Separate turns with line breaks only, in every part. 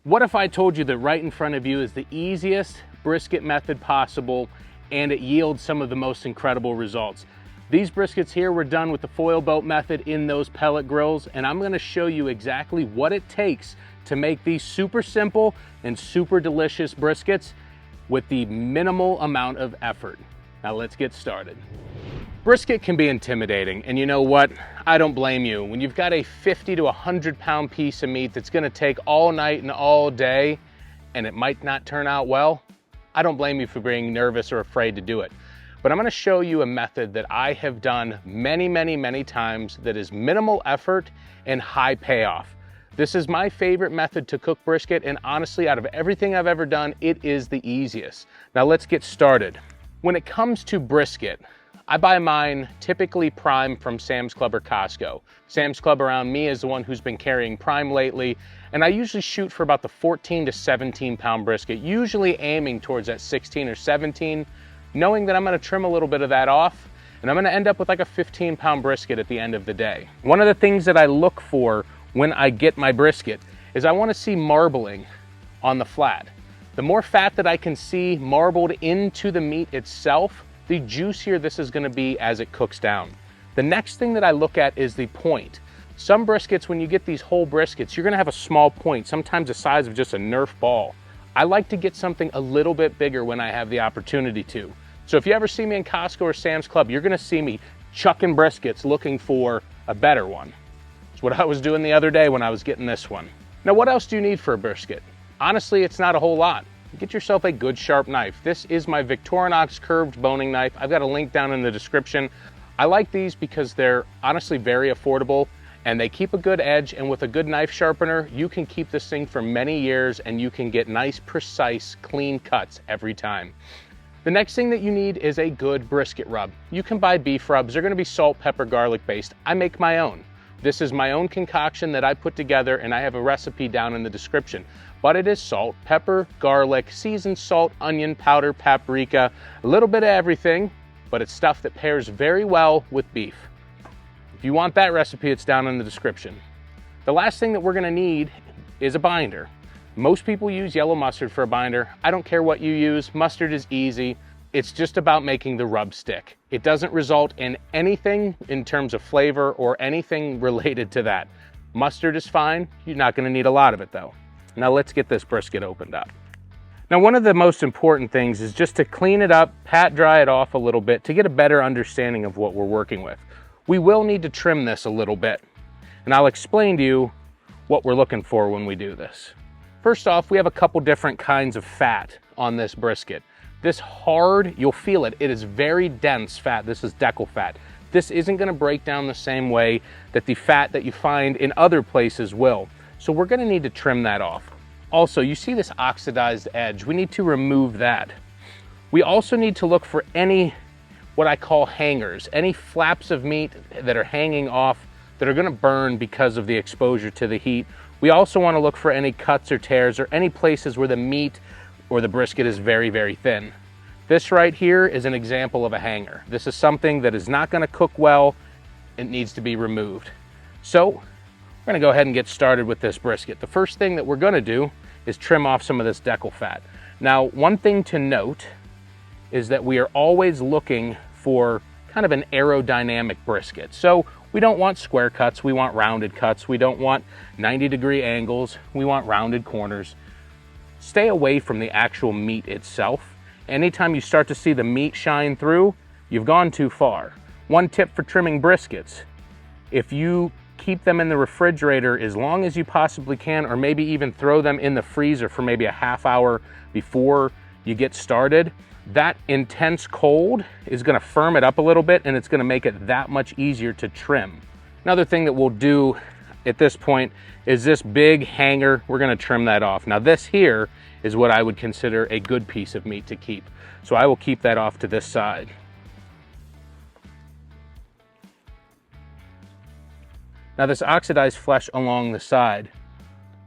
What if I told you that right in front of you is the easiest brisket method possible and it yields some of the most incredible results? These briskets here were done with the foil boat method in those pellet grills, and I'm gonna show you exactly what it takes to make these super simple and super delicious briskets with the minimal amount of effort. Now let's get started. Brisket can be intimidating, and you know what? I don't blame you. When you've got a 50 to 100 pound piece of meat that's gonna take all night and all day, and it might not turn out well, I don't blame you for being nervous or afraid to do it. But I'm gonna show you a method that I have done many times that is minimal effort and high payoff. This is my favorite method to cook brisket, and honestly, out of everything I've ever done, it is the easiest. Now let's get started. When it comes to brisket, I buy mine typically prime from Sam's Club or Costco. Sam's Club around me is the one who's been carrying prime lately, and I usually shoot for about the 14 to 17 pound brisket, usually aiming towards that 16 or 17, knowing that I'm gonna trim a little bit of that off, and I'm gonna end up with like a 15 pound brisket at the end of the day. One of the things that I look for when I get my brisket is I wanna see marbling on the flat. The more fat that I can see marbled into the meat itself, the juicier this is gonna be as it cooks down. The next thing that I look at is the point. Some briskets, when you get these whole briskets, you're gonna have a small point, sometimes the size of just a Nerf ball. I like to get something a little bit bigger when I have the opportunity to. So if you ever see me in Costco or Sam's Club, you're gonna see me chucking briskets looking for a better one. It's what I was doing the other day when I was getting this one. Now, what else do you need for a brisket? Honestly, it's not a whole lot. Get yourself a good sharp knife. This is my Victorinox curved boning knife. I've got a link down in the description. I like these because they're honestly very affordable and they keep a good edge, and with a good knife sharpener, you can keep this thing for many years and you can get nice, precise, clean cuts every time. The next thing that you need is a good brisket rub. You can buy beef rubs. They're gonna be salt, pepper, garlic based. I make my own. This is my own concoction that I put together, and I have a recipe down in the description. But it is salt, pepper, garlic, seasoned salt, onion powder, paprika, a little bit of everything, but it's stuff that pairs very well with beef. If you want that recipe, it's down in the description. The last thing that we're gonna need is a binder. Most people use yellow mustard for a binder. I don't care what you use, mustard is easy. It's just about making the rub stick. It doesn't result in anything in terms of flavor or anything related to that. Mustard is fine, you're not gonna need a lot of it though. Now let's get this brisket opened up. Now, one of the most important things is just to clean it up, pat dry it off a little bit to get a better understanding of what we're working with. We will need to trim this a little bit, and I'll explain to you what we're looking for when we do this. First off, we have a couple different kinds of fat on this brisket. This hard, you'll feel it, it is very dense fat. This is deckle fat. This isn't gonna break down the same way that the fat that you find in other places will. So we're gonna need to trim that off. Also, you see this oxidized edge. We need to remove that. We also need to look for any, what I call hangers, any flaps of meat that are hanging off that are gonna burn because of the exposure to the heat. We also wanna look for any cuts or tears or any places where the meat or the brisket is very thin. This right here is an example of a hanger. This is something that is not gonna cook well. It needs to be removed. So we're gonna go ahead and get started with this brisket. The first thing that we're gonna do is trim off some of this deckle fat. Now, one thing to note is that we are always looking for kind of an aerodynamic brisket. So we don't want square cuts, we want rounded cuts. We don't want 90-degree angles, we want rounded corners. Stay away from the actual meat itself. Anytime you start to see the meat shine through, you've gone too far. One tip for trimming briskets: if you keep them in the refrigerator as long as you possibly can, or maybe even throw them in the freezer for maybe a half hour before you get started, that intense cold is gonna firm it up a little bit and it's gonna make it that much easier to trim. Another thing that we'll do at this point is this big hanger. We're gonna trim that off. Now this here is what I would consider a good piece of meat to keep. So I will keep that off to this side. Now this oxidized flesh along the side,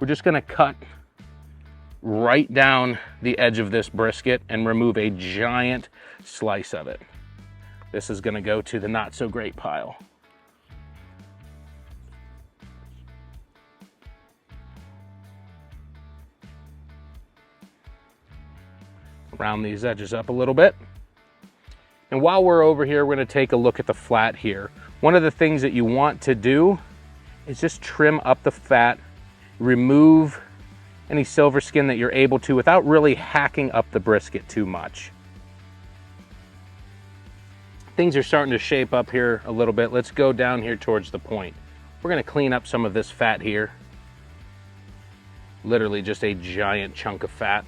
we're just gonna cut right down the edge of this brisket and remove a giant slice of it. This is gonna go to the not so great pile. Round these edges up a little bit. And while we're over here, we're gonna take a look at the flat here. One of the things that you want to do is just trim up the fat, remove any silver skin that you're able to without really hacking up the brisket too much. Things are starting to shape up here a little bit. Let's go down here towards the point. We're gonna clean up some of this fat here. Literally just a giant chunk of fat.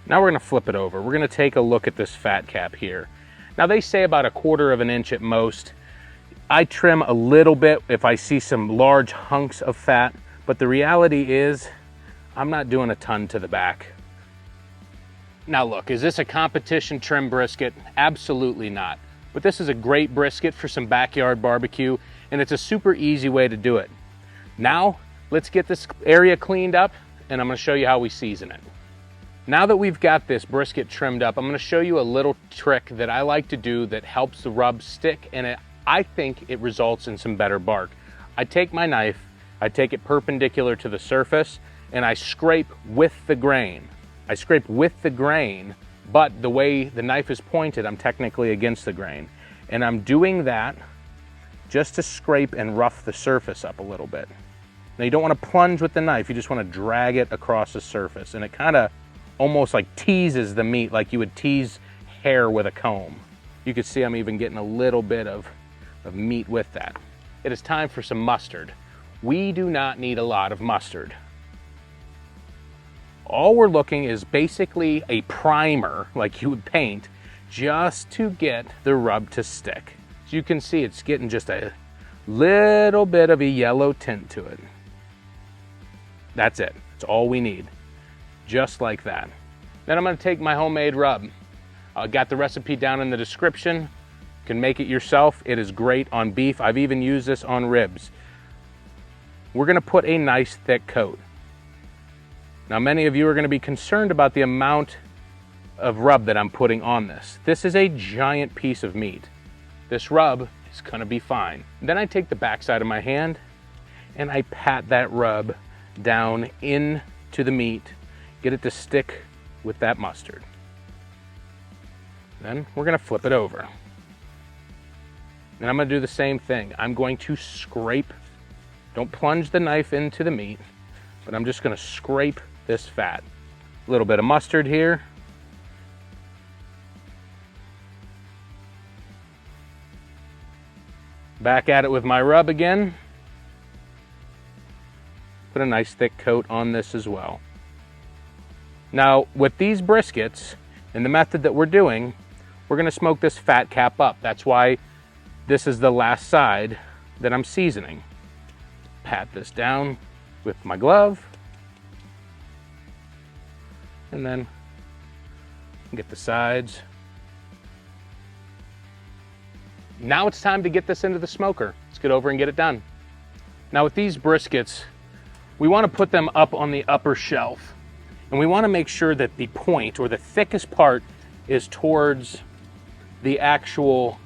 Now we're gonna flip it over. We're gonna take a look at this fat cap here. Now they say about 1/4 of an inch at most. I trim a little bit if I see some large hunks of fat, but the reality is I'm not doing a ton to the back. Now look, is this a competition trim brisket? Absolutely not. But this is a great brisket for some backyard barbecue, and it's a super easy way to do it. Now, let's get this area cleaned up, and I'm gonna show you how we season it. Now that we've got this brisket trimmed up, I'm gonna show you a little trick that I like to do that helps the rub stick, and I think it results in some better bark. I take my knife, I take it perpendicular to the surface, and I scrape with the grain. I scrape with the grain, but the way the knife is pointed, I'm technically against the grain. And I'm doing that just to scrape and rough the surface up a little bit. Now you don't want to plunge with the knife, you just want to drag it across the surface, and it kind of almost like teases the meat like you would tease hair with a comb. You can see I'm even getting a little bit of meat with that. It is time for some mustard. We do not need a lot of mustard. All we're looking is basically a primer, like you would paint, just to get the rub to stick. As you can see, it's getting just a little bit of a yellow tint to it. That's it. That's all we need. Just like that. Then I'm gonna take my homemade rub. I got the recipe down in the description. You can make it yourself. It is great on beef. I've even used this on ribs. We're gonna put a nice thick coat. Now, many of you are gonna be concerned about the amount of rub that I'm putting on this. This is a giant piece of meat. This rub is gonna be fine. Then I take the backside of my hand and I pat that rub down into the meat, get it to stick with that mustard. Then we're gonna flip it over. And I'm gonna do the same thing. I'm going to scrape, don't plunge the knife into the meat, but I'm just gonna scrape this fat. A little bit of mustard here. Back at it with my rub again. Put a nice thick coat on this as well. Now, with these briskets and the method that we're doing, we're gonna smoke this fat cap up. That's why this is the last side that I'm seasoning. Pat this down with my glove. And then get the sides. Now it's time to get this into the smoker. Let's get over and get it done. Now with these briskets, we want to put them up on the upper shelf. And we want to make sure that the point or the thickest part is towards the actual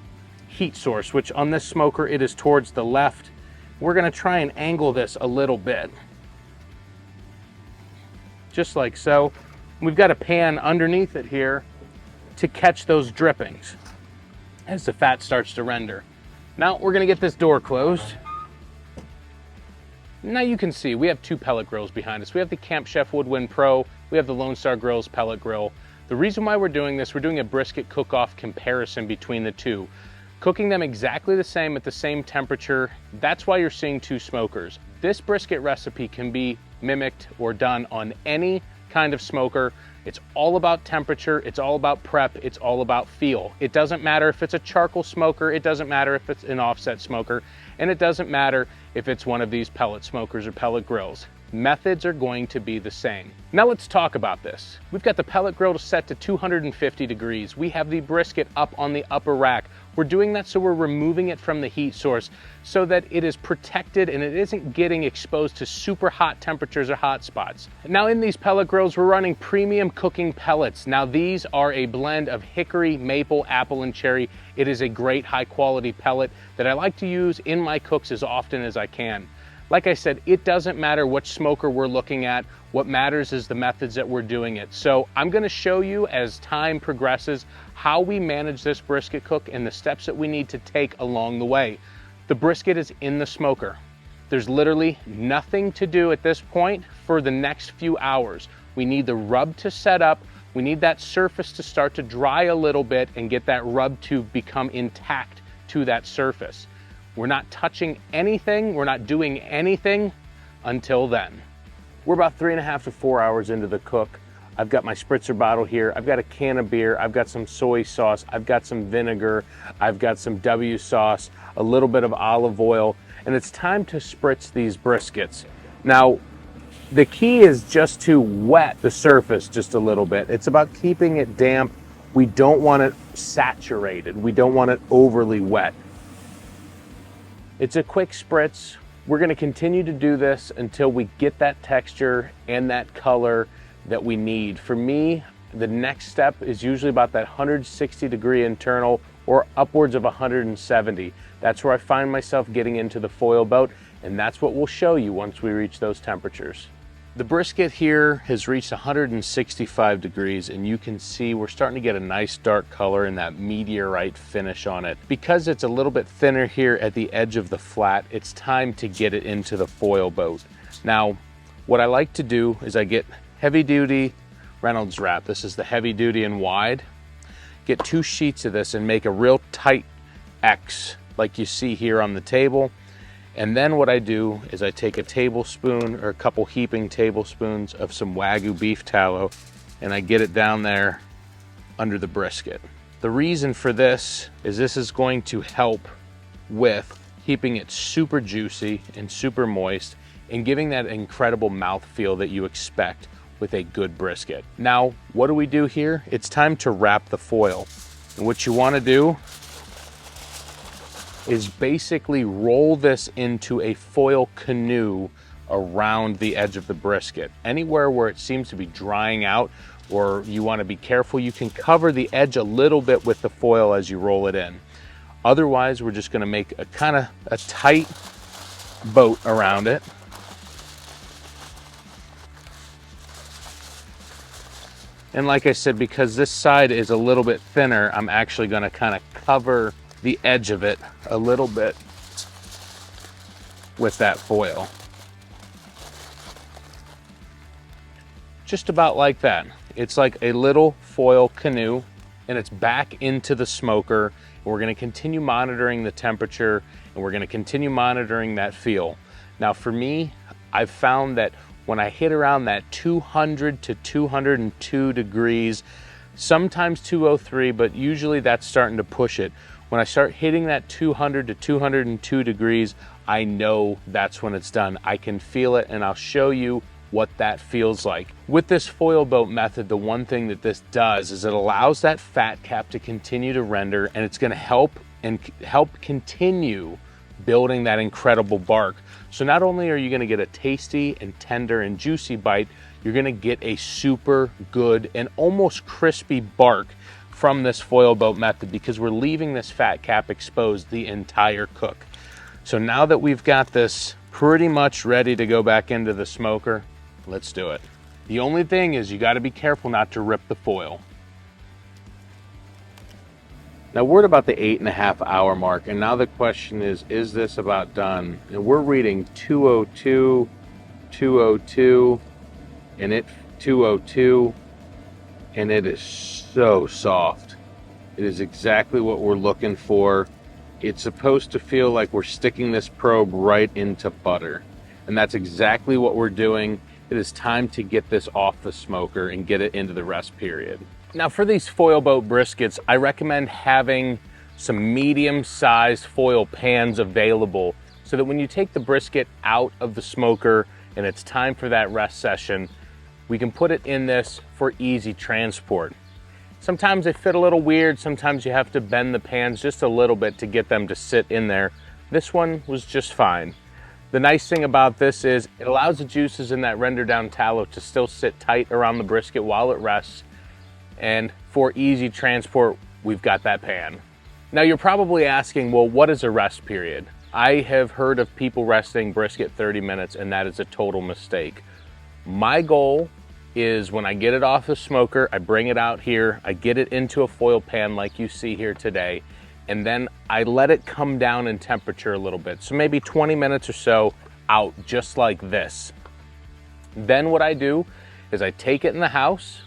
heat source, which on this smoker, it is towards the left. We're going to try and angle this a little bit. Just like so. We've got a pan underneath it here to catch those drippings as the fat starts to render. Now we're gonna get this door closed. Now you can see we have 2 pellet grills behind us. We have the Camp Chef Woodwind Pro, we have the Lone Star Grillz pellet grill. The reason why we're doing this, we're doing a brisket cook-off comparison between the two. Cooking them exactly the same at the same temperature, that's why you're seeing 2 smokers. This brisket recipe can be mimicked or done on any kind of smoker. It's all about temperature, it's all about prep, it's all about feel. It doesn't matter if it's a charcoal smoker, it doesn't matter if it's an offset smoker, and it doesn't matter if it's one of these pellet smokers or pellet grills. Methods are going to be the same. Now let's talk about this. We've got the pellet grill set to 250 degrees. We have the brisket up on the upper rack. We're doing that so we're removing it from the heat source so that it is protected and it isn't getting exposed to super hot temperatures or hot spots. Now in these pellet grills, we're running premium cooking pellets. Now these are a blend of hickory, maple, apple, and cherry. It is a great high quality pellet that I like to use in my cooks as often as I can. Like I said, it doesn't matter which smoker we're looking at. What matters is the methods that we're doing it. So I'm gonna show you as time progresses how we manage this brisket cook and the steps that we need to take along the way. The brisket is in the smoker. There's literally nothing to do at this point for the next few hours. We need the rub to set up. We need that surface to start to dry a little bit and get that rub to become intact to that surface. We're not touching anything, we're not doing anything until then. We're about 3.5 to 4 hours into the cook. I've got my spritzer bottle here, I've got a can of beer, I've got some soy sauce, I've got some vinegar, I've got some W sauce, a little bit of olive oil, and it's time to spritz these briskets. Now, the key is just to wet the surface just a little bit. It's about keeping it damp. We don't want it saturated. We don't want it overly wet. It's a quick spritz. We're gonna continue to do this until we get that texture and that color that we need. For me, the next step is usually about that 160-degree internal or upwards of 170. That's where I find myself getting into the foil boat, and that's what we'll show you once we reach those temperatures. The brisket here has reached 165 degrees, and you can see we're starting to get a nice dark color and that meteorite finish on it. Because it's a little bit thinner here at the edge of the flat, it's time to get it into the foil boat. Now, what I like to do is I get heavy duty Reynolds wrap. This is the heavy duty and wide. Get 2 sheets of this and make a real tight X like you see here on the table. And then what I do is I take a tablespoon or a couple heaping tablespoons of some Wagyu beef tallow and I get it down there under the brisket. The reason for this is going to help with keeping it super juicy and super moist and giving that incredible mouthfeel that you expect with a good brisket. Now, what do we do here? It's time to wrap the foil. And what you want to do is basically roll this into a foil canoe around the edge of the brisket. Anywhere where it seems to be drying out or you want to be careful, you can cover the edge a little bit with the foil as you roll it in. Otherwise, we're just going to make a kind of a tight boat around it. And like I said, because this side is a little bit thinner, I'm actually going to kind of cover the edge of it a little bit with that foil. Just about like that. It's like a little foil canoe and it's back into the smoker. And we're gonna continue monitoring the temperature and we're gonna continue monitoring that feel. Now for me, I've found that when I hit around that 200 to 202 degrees, sometimes 203, but usually that's starting to push it. When I start hitting that 200 to 202 degrees, I know that's when it's done. I can feel it and I'll show you what that feels like. With this foil boat method, the one thing that this does is it allows that fat cap to continue to render and it's gonna help continue building that incredible bark. So not only are you gonna get a tasty and tender and juicy bite, you're gonna get a super good and almost crispy bark from this foil boat method because we're leaving this fat cap exposed the entire cook. So now that we've got this pretty much ready to go back into the smoker, let's do it. The only thing is you got to be careful not to rip the foil. Now we're at about the 8.5 hour mark, and now the question is this about done? And we're reading 202, 202, and it 202, and it is so soft. It is exactly what we're looking for. It's supposed to feel like we're sticking this probe right into butter. And that's exactly what we're doing. It is time to get this off the smoker and get it into the rest period. Now for these foil boat briskets, I recommend having some medium-sized foil pans available so that when you take the brisket out of the smoker and it's time for that rest session, we can put it in this for easy transport. Sometimes they fit a little weird, sometimes you have to bend the pans just a little bit to get them to sit in there. This one was just fine. The nice thing about this is it allows the juices in that rendered down tallow to still sit tight around the brisket while it rests. And for easy transport, we've got that pan. Now you're probably asking, well, what is a rest period? I have heard of people resting brisket 30 minutes, and that is a total mistake. My goal is when I get it off the smoker, I bring it out here, I get it into a foil pan like you see here today, and then I let it come down in temperature a little bit. So maybe 20 minutes or so out, just like this. Then what I do is I take it in the house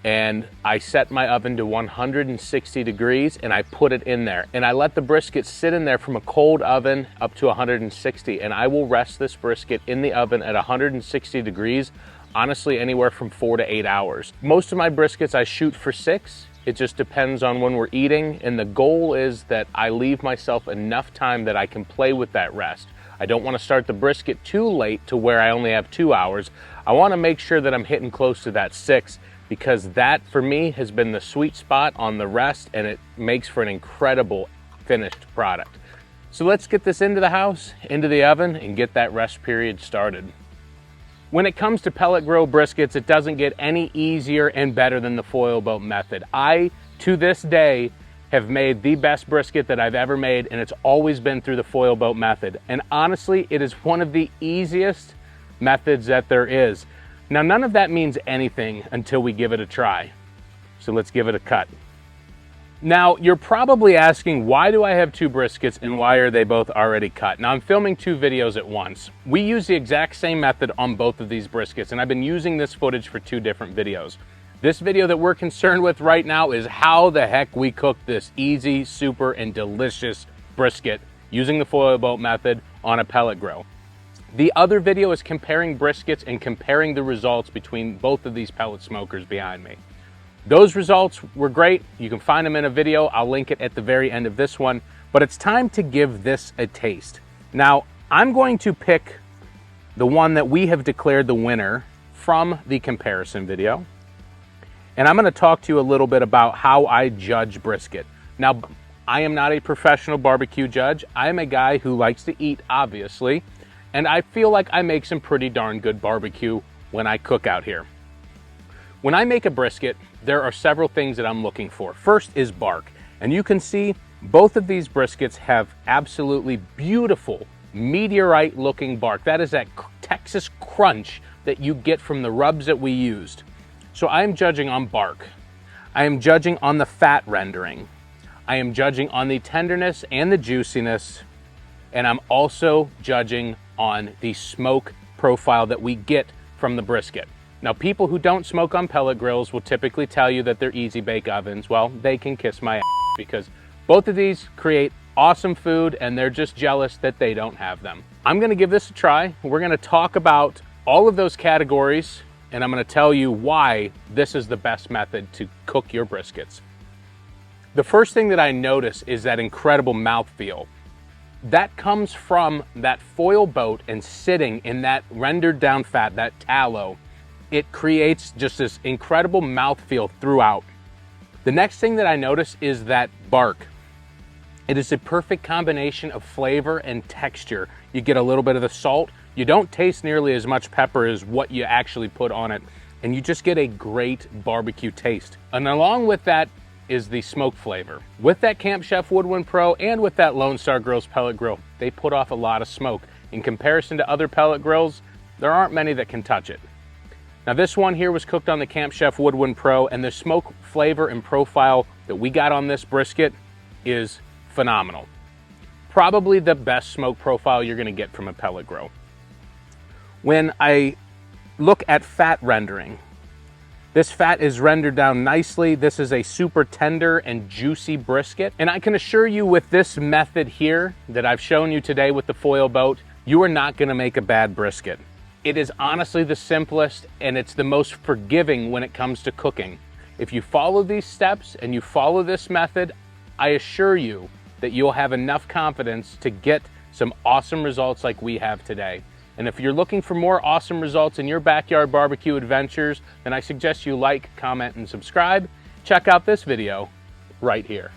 and I set my oven to 160 degrees and I put it in there. And I let the brisket sit in there from a cold oven up to 160, and I will rest this brisket in the oven at 160 degrees, honestly anywhere from 4 to 8 hours. Most of my briskets I shoot for 6. It just depends on when we're eating, and the goal is that I leave myself enough time that I can play with that rest. I don't want to start the brisket too late to where I only have 2 hours. I want to make sure that I'm hitting close to that 6, because that for me has been the sweet spot on the rest, and it makes for an incredible finished product. So let's get this into the house, into the oven, and get that rest period started. When it comes to pellet grill briskets, it doesn't get any easier and better than the foil boat method. I, to this day, have made the best brisket that I've ever made, and it's always been through the foil boat method. And honestly, it is one of the easiest methods that there is. Now, none of that means anything until we give it a try. So let's give it a cut. Now, you're probably asking, why do I have 2 briskets and why are they both already cut? Now, I'm filming 2 videos at once. We use the exact same method on both of these briskets, and I've been using this footage for 2 different videos. This video that we're concerned with right now is how the heck we cook this easy, super, and delicious brisket using the foil boat method on a pellet grill. The other video is comparing briskets and comparing the results between both of these pellet smokers behind me. Those results were great. You can find them in a video. I'll link it at the very end of this one, but it's time to give this a taste. Now, I'm going to pick the one that we have declared the winner from the comparison video, and I'm going to talk to you a little bit about how I judge brisket. Now, I am not a professional barbecue judge. I am a guy who likes to eat, obviously, and I feel like I make some pretty darn good barbecue when I cook out here. When I make a brisket, there are several things that I'm looking for. First is bark, and you can see both of these briskets have absolutely beautiful meteorite looking bark. That is that Texas crunch that you get from the rubs that we used. So I am judging on bark. I am judging on the fat rendering. I am judging on the tenderness and the juiciness, and I'm also judging on the smoke profile that we get from the brisket. Now, people who don't smoke on pellet grills will typically tell you that they're easy bake ovens. Well, they can kiss my ass, because both of these create awesome food and they're just jealous that they don't have them. I'm gonna give this a try. We're gonna talk about all of those categories, and I'm gonna tell you why this is the best method to cook your briskets. The first thing that I notice is that incredible mouthfeel. That comes from that foil boat and sitting in that rendered down fat, that tallow. It creates just this incredible mouthfeel throughout. The next thing that I notice is that bark. It is a perfect combination of flavor and texture. You get a little bit of the salt. You don't taste nearly as much pepper as what you actually put on it, and you just get a great barbecue taste. And along with that is the smoke flavor. With that Camp Chef Woodwind Pro and with that Lone Star Grills pellet grill, they put off a lot of smoke. In comparison to other pellet grills, there aren't many that can touch it. Now, this one here was cooked on the Camp Chef Woodwind Pro, and the smoke flavor and profile that we got on this brisket is phenomenal. Probably the best smoke profile you're gonna get from a pellet grill. When I look at fat rendering, this fat is rendered down nicely. This is a super tender and juicy brisket. And I can assure you with this method here that I've shown you today with the foil boat, you are not gonna make a bad brisket. It is honestly the simplest, and it's the most forgiving when it comes to cooking. If you follow these steps and you follow this method, I assure you that you'll have enough confidence to get some awesome results like we have today. And if you're looking for more awesome results in your backyard barbecue adventures, then I suggest you like, comment, and subscribe. Check out this video right here.